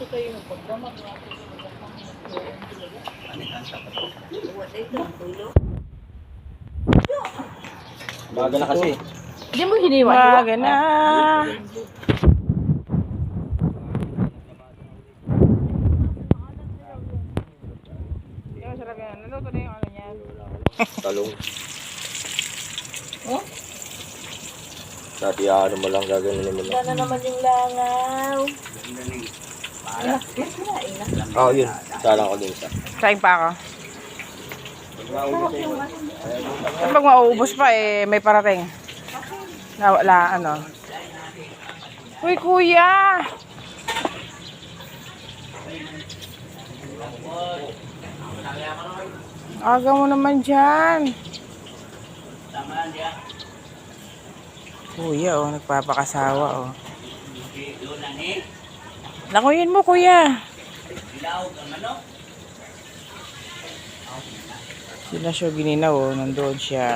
Baga na kasi. Hindi mo hiniwa. Baga na. Masarap yan. Naluto na yung ano niyan. Talong. Oh? Dati ano mo lang gagawin mo lang. Wala na naman yung langaw. Mas malain na. Oo, yun. Salang ko din isa. Saing pa ako. Pag mauubos pa eh, may parating. Na wala, ano. Uy, kuya! Aga mo naman dyan. Kuya, oh, nagpapakasawa, oh. Lakuyin mo, kuya. Sila siya gininaw, oh, nandoon siya.